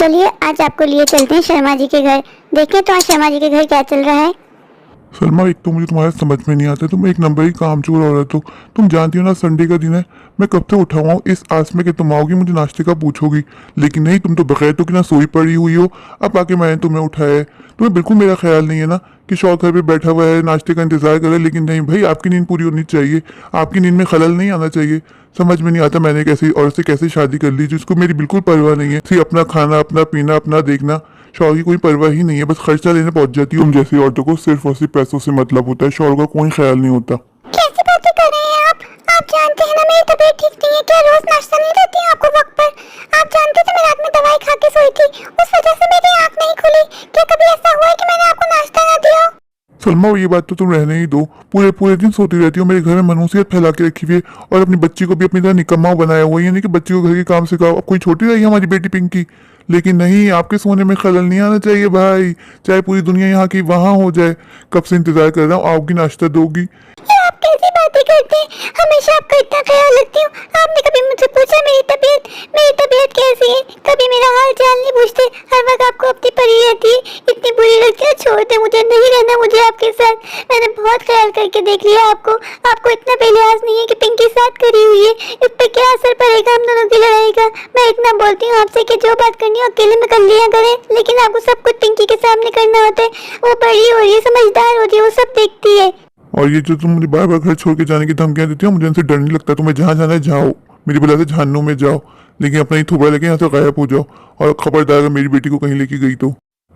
चलिए आज आपको लिए चलते हैं शर्मा जी के घर। देखें तो आज शर्मा जी के घर क्या चल रहा है। सलमा, एक तो मुझे तुम्हारा समझ में नहीं आता, तुम एक नंबर ही कामचोर औरत हो। तुम जानती हो ना संडे का दिन है, मैं कब से उठा हुआ हूँ इस आस में कि तुम आओगी मुझे नाश्ते का पूछोगी, लेकिन नहीं, तुम तो बगैर तो कि ना सोई पड़ी हुई हो। अब आके मैंने तुम्हें उठाया है। तुम्हें बिल्कुल मेरा ख्याल नहीं है ना कि शौक घर पे बैठा हुआ है नाश्ते का इंतजार कर रहा है, लेकिन नहीं भाई, आपकी नींद पूरी होनी चाहिए, आपकी नींद में खलल नहीं आना चाहिए। समझ में नहीं आता मैंने कैसे और से कैसे शादी कर ली जिसको मेरी बिल्कुल परवाह नहीं है। सिर्फ अपना खाना, अपना पीना, अपना देखना, शौहर की कोई परवाह ही नहीं है। बस खर्चा लेने पहुंच जाती हूँ। तुम जैसी औरतों को सिर्फ और सिर्फ पैसों से मतलब होता है, शौहर का कोई ख्याल नहीं होता। कैसी बातें कर रहे हैं आप? जानते हैं ना मेरी तबीयत ठीक नहीं है। क्या रोज नाश्ता नहीं देती हैं आपको वक्त पर? आप जानते थे मैं रात में दवाई खा के सोई थी, उस वजह से मेरी आंख नहीं खुली। क्या कभी ऐसा हुआ है कि मैंने आपको नाश्ता ना दिया? सलमा, ये बात तो तुम रहने ही दो। पूरे पूरे दिन सोती रहती हो, मेरे घर में मनहूसियत फैला के रखी हुई है और अपनी बच्ची को भी अपनी तरह निकम्मा बनाया हुआ है। यानी कि बच्ची को घर के काम सिखाओ। अब कोई छोटी रही हमारी बेटी पिंकी, लेकिन नहीं, आपके सोने में खलल नहीं आना चाहिए भाई। चाहे पूरी दुनिया यहाँ की वहाँ हो जाए। कब से इंतजार कर रहा हूँ, आओगी नाश्ता दोगी। आप कैसी बातें करते हैं? हमेशा आपका इतना ख्याल रखती हूँ। आपने कभी मुझसे पूछा मेरी तबीयत कैसी है? कभी मेरा हाल चाल नहीं पूछते। हर वक्त आपको अपनी पड़ी रहती है। इतनी बुरी लगती है, छोड़ दे मुझे, नहीं रहना मुझे आपके साथ। मैंने बहुत ख्याल करके देख लिया आपको इतना बेलिहाज नहीं है कि पिंकी साथ करी हुई है। इस पर क्या असर पड़ेगा हम दोनों की लड़ाई का? मैं इतना बोलती हूँ आपसे कि जो बात करनी हो अकेले में कर लिया करें, लेकिन आपको सब कुछ पिंकी के सामने करना होता है। वो बड़ी हो रही है, समझदार हो रही है, वो सब देखती है। और ये जो तुम मुझे बार बार घर छोड़ के जाने की धमकियां देती हो, मुझे इनसे डर नहीं लगता। तुम्हें जहाँ जाना है जाओ, मेरी बला से जहन्नुम में जाओ, लेकिन अपना ही थोबड़ा लेके यहाँ से गायब हो जाओ। और खबरदार अगर मेरी बेटी को कहीं लेके गई तो।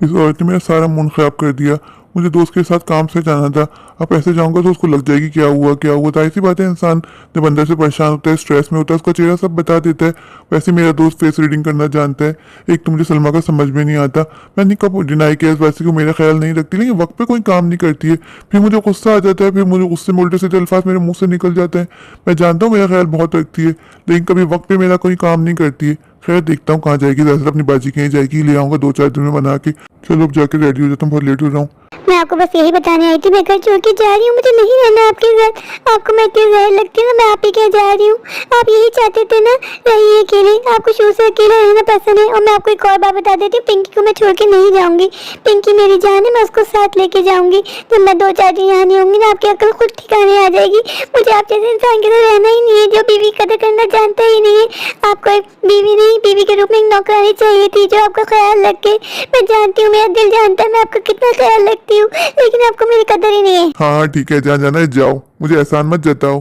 इस औरत ने मेरा सारा मूड खराब कर दिया। मुझे दोस्त के साथ काम से जाना था, अब ऐसे जाऊंगा तो उसको लग जाएगी क्या हुआ क्या हुआ। तो ऐसी बात है, इंसान जब अंदर से परेशान होता है, स्ट्रेस में होता है, उसका चेहरा सब बता देता है। वैसे मेरा दोस्त फेस रीडिंग करना जानता है। एक तो मुझे सलमा का समझ में नहीं आता। मैंने कब डिनाई किया इस बात से कि मेरा ख्याल नहीं रखती, लेकिन वक्त पे कोई काम नहीं करती है। फिर मुझे गुस्सा आ जाता है, फिर मुझे गुस्से में उल्टे सीधे अल्फाज मेरे मुंह से निकल जाते हैं। मैं जानता हूँ मेरा ख्याल बहुत रखती है, लेकिन कभी वक्त पे मेरा कोई काम नहीं करती है। खैर देखता हूँ कहाँ जाएगी, दरअसल अपनी बाजी कहीं जाएगी, ले आऊंगा 2-4 दिन में बना के। चलो अब जाके रेडी हो जाता हूँ, बहुत लेट हो रहा हूँ। मैं आपको बस यही बताने आई थी, मैं घर छोड़ के जा रही हूँ, मुझे नहीं रहना आपके साथ। आपको मैं इतनी जहर लगती है ना, मैं आप ही क्या जा रही हूँ। आप यही चाहते थे ना, रहिए अकेले। आपको शुरू से अकेला रहना पसंद है। और मैं आपको एक और बात बता देती हूँ, पिंकी को मैं छोड़ के नहीं जाऊंगी। पिंकी मेरी जान है, मैं उसको साथ लेके जाऊंगी। जब मैं 2-4 दिन यहाँ नहीं होंगी ना, आपकी अकल खुद ठिकाने आ जाएगी। मुझे आप जैसे इंसान के साथ रहना ही नहीं है, जो बीवी कदर करना जानता ही नहीं है। आपको एक बीवी नहीं, बीवी के रूप में एक नौकरानी चाहिए थी जो आपका ख्याल रखे। मैं जानती हूँ, मेरा दिल जानता है मैं आपका कितना ख्याल रखती हूँ, लेकिन आपको मेरी कदर ही नहीं है। हाँ ठीक है, जहाँ जाना है जाओ, मुझे एहसान मत जताओ।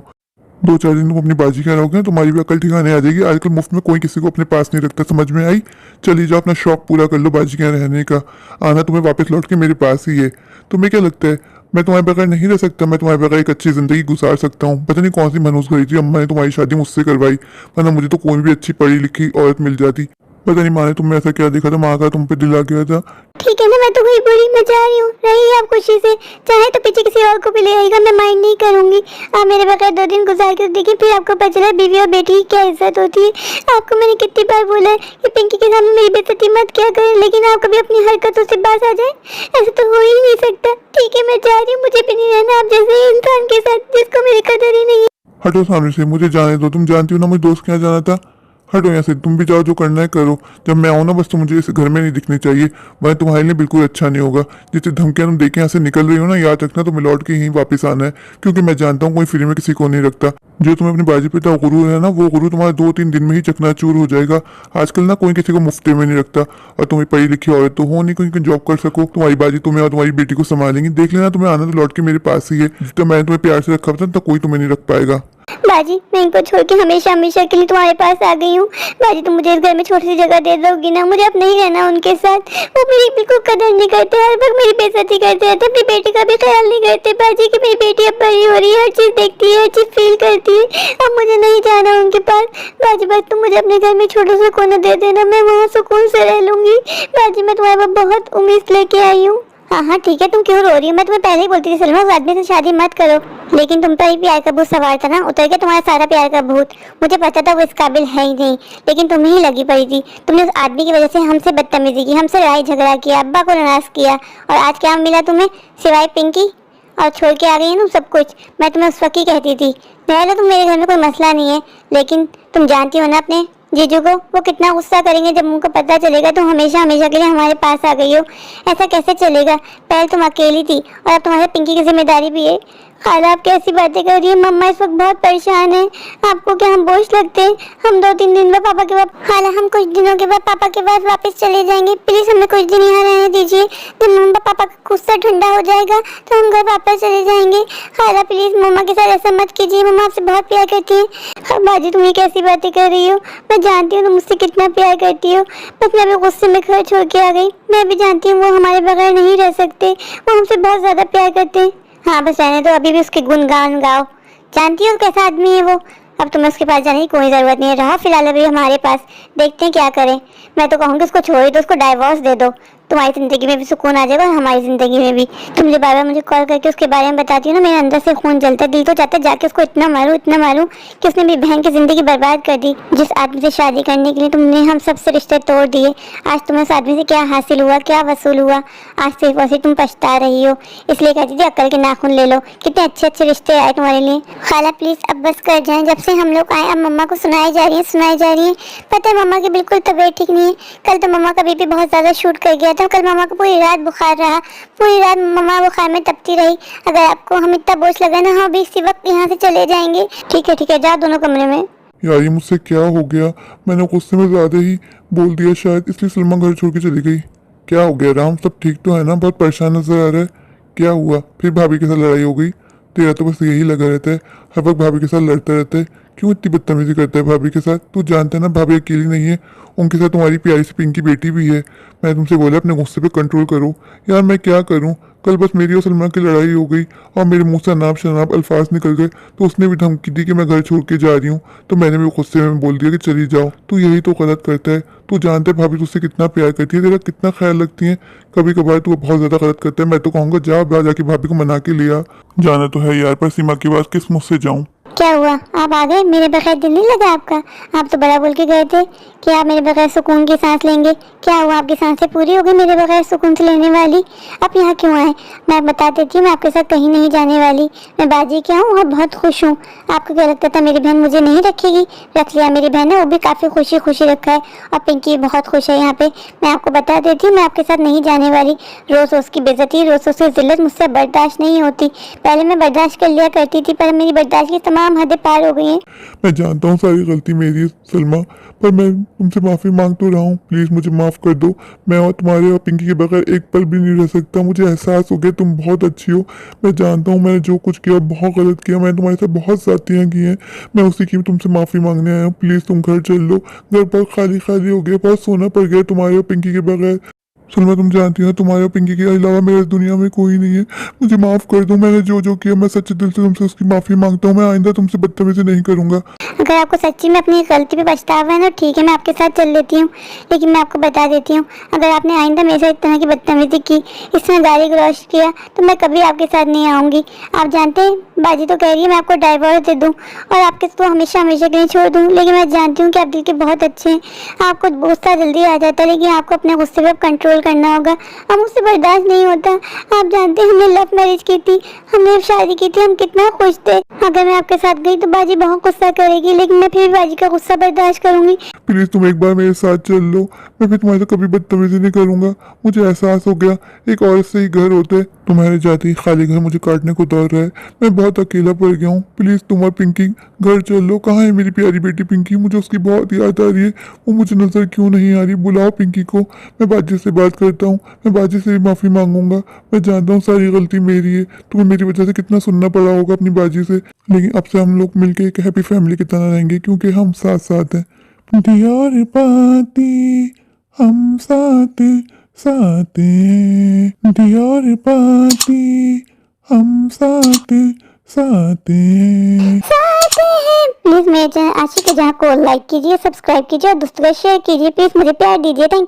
2-4 दिन तुम अपनी बाजी क्या रहोगे, तुम्हारी भी अकल ठिकाने आ जाएगी। आजकल मुफ्त में कोई किसी को अपने पास नहीं रखता, समझ में आई? चली जाओ, अपना शौक पूरा कर लो बाजी क्या रहने का। आना तुम्हें वापस लौट के मेरे पास ही है। तुम्हें क्या लगता है मैं तुम्हारे बगैर नहीं रह सकता? मैं तुम्हारे बगैर एक अच्छी जिंदगी गुजार सकता हूँ। पता नहीं कौन सी मनहूस गई थी, अम्मा ने तुम्हारी शादी मुझसे करवाई, वरना मुझे तो कोई भी अच्छी पढ़ी लिखी औरत मिल जाती। पता नहीं माँ ने तुम्हें ऐसा क्या देखा था, माँ का तुम पे दिल आ गया था। ठीक है ना, मैं तो हुई बुरी, मैं जा रही हूँ। रहिए आप खुशी से, चाहे तो पीछे किसी और को भी ले आएगा, मैं माइंड नहीं करूंगी। आप मेरे बगैर 2 दिन गुजार के देखिए, फिर आपको पता चला बीवी और बेटी की क्या इज्जत होती है। आपको मैंने कितनी बार बोला है कि पिंकी के सामने मेरी बेइज्जती मत क्या करें, लेकिन आप कभी अपनी हरकतों से बाज आ जाए, ऐसा तो हो ही नहीं सकता। ठीक है, मैं जा रही हूँ, मुझे भी नहीं रहना आप जैसे इंसान के साथ जिसको मेरी कदर ही नहीं है। हटो सामने से, मुझे जाने दो। तुम जानती हो ना मुझे दोस्त के यहाँ जाना था। हटो यहाँ से, तुम भी जाओ, जो करना है करो। जब मैं आऊँ ना, बस तुम मुझे इस घर में नहीं दिखनी चाहिए, वरना तुम्हारे लिए बिल्कुल अच्छा नहीं होगा। जितनी धमकियाँ तुम देके यहाँ से निकल रही हो ना, याद रखना तुम्हें लौट के यहीं वापस आना है, क्योंकि मैं जानता हूँ कोई फ्री में किसी को नहीं रखता। जो तुम्हें अपनी बाजी पे गुरूर है ना, वो गुरूर तुम्हारा 2-3 दिन में ही चकनाचूर हो जाएगा। आजकल ना कोई किसी को मुफ्ते में नहीं रखता, और तुम्हें पढ़ी लिखी औरत तो हो नहीं कोई जॉब कर सको। तुम्हारी बाजी तुम्हें और तुम्हारी बेटी को संभालेंगी। देख लेना, तुम्हें आना तो लौट के मेरे पास ही है। जितना मैंने तुम्हें प्यार से रखा था, तो कोई तुम्हें नहीं रख पाएगा। बाजी, मैं इनको छोड़ के हमेशा हमेशा के लिए तुम्हारे पास आ गई हूँ। बाजी, तुम मुझे इस घर में छोटी सी जगह दे दोगी ना? मुझे अब नहीं रहना उनके साथ। वो मेरी बिल्कुल कदर नहीं करते, हर वक्त मेरी बेइज्जती करते रहते, अपनी बेटी का भी ख्याल नहीं करते। बाजी की मेरी बेटी अब बड़ी हो रही है, हर चीज देखती है, हर चीज फील करती है। अब मुझे नहीं जाना उनके पास। बाजी बस तुम मुझे अपने घर में छोटा सा कोना दे देना, मैं वहाँ सुकून से रह लूंगी। बाजी, मैं तुम्हारे पास बहुत उम्मीद लेके आई हूँ। हाँ ठीक है, तुम क्यों रो रही हो? मैं तुम्हें पहले ही बोलती थी सलमा, उस आदमी से शादी मत करो, लेकिन तुम पर ही प्यार का भूत सवार था ना, उतर गया तुम्हारा सारा प्यार का भूत। मुझे पता था वो इस काबिल है ही नहीं, लेकिन तुम्हें ही लगी पड़ी थी। तुमने उस आदमी की वजह से हमसे बदतमीजी की, हमसे लड़ाई झगड़ा किया, अब्बा को नाराज किया, और आज क्या मिला तुम्हें सिवाय पिंकी? और छोड़ के आ गई है ना सब कुछ। मैं तुम्हें उस वक्त ही कहती थी, पहले तुम मेरे घर में कोई मसला नहीं है, लेकिन तुम जानती हो ना अपने जीजू को वो कितना गुस्सा करेंगे जब उनको पता चलेगा तुम हमेशा हमेशा के लिए हमारे पास आ गई हो। ऐसा कैसे चलेगा? पहले तुम अकेली थी और अब तुम्हारे पिंकी की जिम्मेदारी भी है। खाला आप कैसी बातें कर रही है? मम्मा इस वक्त बहुत परेशान है। आपको क्या हम बोझ लगते हैं? हम 2-3 दिन बाद पापा के पास, खाला हम कुछ दिनों के बाद पापा के पास वापस चले जाएंगे। प्लीज हमें कुछ दिन यहाँ रहने दीजिए। जब मम्मा पापा का गुस्सा ठंडा हो जाएगा तो हम घर वापस चले जाएंगे। खाला प्लीज मम्मा के साथ ऐसा मत कीजिए, मम्मा आपसे बहुत प्यार करती है। हाँ बाजी तुम ये कैसी बातें कर रही हो? मैं जानती हूँ तुम मुझसे कितना प्यार करती हो, बस मैं अभी गुस्से में घर छोड़ के आ गई। मैं भी जानती हूँ वो हमारे बगैर नहीं रह सकते, वो हमसे बहुत ज्यादा प्यार करते हैं। हाँ बस रहने दो, अभी भी उसके गुणगान गाओ। जानती हो कैसा आदमी है वो। अब तुम्हें उसके पास जाने की कोई ज़रूरत नहीं है, रहो फिलहाल अभी हमारे पास, देखते हैं क्या करें। मैं तो कहूँगी उसको छोड़ दो, उसको डाइवोर्स दे दो, तुम्हारी ज़िंदगी में भी सुकून आ जाएगा और हमारी ज़िंदगी में भी। तुम जो बार बार मुझे कॉल करके उसके बारे में बताती हो ना, मेरे अंदर से खून जलता है, दिल तो चाहता है जाके उसको इतना मारूं कि उसने मेरी बहन की ज़िंदगी बर्बाद कर दी। जिस आदमी से शादी करने के लिए तुमने हम सबसे रिश्ते तोड़ दिए, आज तुम्हें उस आदमी से क्या हासिल हुआ, क्या वसूल हुआ? आज सिर्फ और सिर्फ तुम पछता रही हो। इसलिए कहती थी अक्ल के नाखून ले लो, कितने अच्छे अच्छे रिश्ते आए तुम्हारे लिए। खाला प्लीज़ अब बस कर जाएं, जब से हम लोग आए अब मम्मा को सुनाई जा रही है। पता है मम्मा की बिल्कुल तबीयत ठीक नहीं है। कल तो मम्मा का बीपी बहुत ज़्यादा शूट कर गया था। कल मम्मा को पूरी रात बुखार रहा, पूरी रात मम्मा बुखार में तपती रही। अगर आपको हम इतना बोझ लगा ना, हम भी इसी वक्त यहाँ से चले जाएंगे। ठीक है जाओ दोनों कमरे में। यार ये मुझसे क्या हो गया? मैंने गुस्से में ज्यादा ही बोल दिया शायद, इसलिए सलमा घर छोड़ के चली गई। क्या हो गया राम, सब ठीक तो है ना? बहुत परेशान नजर आ रहा है, क्या हुआ? फिर भाभी के साथ लड़ाई हो गई? तेरा तो बस यही लगा रहता है, हर वक्त भाभी के साथ लड़ता रहता है। क्यों इतनी बदतमीजी करता है भाभी के साथ? तू जानता है ना भाभी अकेली नहीं है, उनके साथ तुम्हारी प्यारी सी पिंकी बेटी भी है। मैं तुमसे बोला अपने गुस्से पे कंट्रोल करो। यार मैं क्या करूं, कल बस मेरी और सलमा की लड़ाई हो गई और मेरे मुंह से अनाप शनाप अल्फाज निकल गए, तो उसने भी धमकी दी कि मैं घर छोड़ के जा रही हूँ, तो मैंने भी गुस्से में बोल दिया कि चली जाओ। तू यही तो गलत करता है। तू जानता है भाभी तुझसे कितना प्यार करती है, तेरा कितना ख्याल रखती है। कभी कभार तू बहुत ज्यादा गलत करता है। मैं तो कहूँगा जा जाके भाभी को मना के लिया। जाना तो है यार, पर सीमा के पास किस मुँह से जाऊँ? क्या हुआ, आप आ गए? मेरे बगैर दिल नहीं लगा आपका? आप तो बड़ा बोल के गए थे कि आप मेरे बगैर सुकून की सांस लेंगे। क्या हुआ, आपकी सांसें पूरी हो गई मेरे बगैर सुकून से लेने वाली? आप यहाँ क्यों आए? मैं बता देती हूँ, मैं आपके साथ कहीं नहीं जाने वाली। मैं बाजी क्या हूँ और बहुत खुश हूँ। आपको क्या लगता था मेरी बहन मुझे नहीं रखेगी? रख लिया, मेरी बहन है वो भी काफ़ी खुशी रखा है, और पिंकी बहुत खुश है यहाँ पे। मैं आपको बता देती हूँ, मैं आपके साथ नहीं जाने वाली। रोज़ उसकी बेइज्जती, रोज़ उसकी जिल्लत मुझसे बर्दाश्त नहीं होती। पहले मैं बर्दाश्त कर लिया करती थी, पर मेरी बर्दाश्त की तमाम हदें पार हो गई हैं। मैं जानता हूँ सारी गलती मेरी है सलमा, पर मैं तुमसे माफ़ी मांग तो रहा हूँ। प्लीज़ मुझे माफ़ कर दो। मैं और तुम्हारे और पिंकी के बगैर एक पल भी नहीं रह सकता। मुझे एहसास हो गया तुम बहुत अच्छी हो। मैं जानता हूँ मैंने जो कुछ किया बहुत गलत किया, मैंने तुम्हारे साथ बहुत ज़्यादतियाँ की हैं। मैं उसी की तुमसे माफ़ी मांगने आया हूँ। प्लीज़ तुम घर चल लो, घर बहुत खाली खाली हो गया, बहुत सोना पड़ गया तुम्हारे और पिंकी के बगैर। सलमा तुम जानती हो तुम्हारे और पिंकी के अलावा मेरे दुनिया में कोई नहीं है। मुझे माफ़ कर दो, मैंने जो किया मैं सच्चे दिल से तुमसे उसकी माफ़ी मांगता हूँ। मैं आइंदा तुमसे बदतमीजी नहीं करूँगा। अगर आपको सच्ची में अपनी गलती पे पछतावा है ना, ठीक है मैं आपके साथ चल लेती हूँ, लेकिन मैं आपको बता देती हूँ, अगर आपने आइंदा मेरे साथ इस तरह की बदतमीजी की, इस तरह गाली गलौज किया, तो मैं कभी आपके साथ नहीं आऊँगी। आप जानते हैं बाजी तो कह रही है मैं आपको डाइवोर्स दे दूँ और आपके तो हमेशा हमेशा के लिए छोड़ दूँ, लेकिन मैं जानती हूँ कि आप दिल के बहुत अच्छे हैं। आपको गुस्सा जल्दी आ जाता है, लेकिन आपको अपने गुस्से पर कंट्रोल करना होगा। अब मुझसे बर्दाश्त नहीं होता। आप जानते हैं हमने लव मैरिज की थी, हमने शादी की थी, हम कितना खुश थे। अगर मैं आपके साथ गई तो बाजी बहुत गुस्सा करेगी, लेकिन मैं फिर बाजी का गुस्सा बर्दाश्त करूंगी। प्लीज़ तुम एक बार मेरे साथ चल लो, मैं फिर तुम्हारे साथ कभी बदतमीजी नहीं करूंगा। मुझे एहसास हो गया एक औरत से ही घर होते। तुम्हारे जाते ही खाली घर मुझे काटने को दौड़ रहा है। मैं बहुत अकेला पड़ गया हूँ। प्लीज़ तुम और पिंकी घर चल लो। कहाँ है मेरी प्यारी बेटी पिंकी? मुझे उसकी बहुत याद आ रही है, वो मुझे नज़र क्यों नहीं आ रही? बुलाओ पिंकी को। मैं बाजी से बात करता हूँ, मैं बाजी से भी माफ़ी मांगूंगा। मैं जानता हूँ सारी गलती मेरी है, तुम्हें मेरी वजह से कितना सुनना पड़ा होगा अपनी बाजी से, लेकिन अब से हम लोग मिलके एक हैप्पी फैमिली की तरह रहेंगे, क्योंकि हम साथ साथ हैं। दियोर पाती हम साथ साथ हैं, दियोर पाती हम साथ साथ हैं। प्लीज मेरे चैनल आशिक जहाँ को लाइक कीजिए, सब्सक्राइब कीजिए और दोस्तों को शेयर कीजिए। प्लीज मुझे प्यार दीजिए। थैंक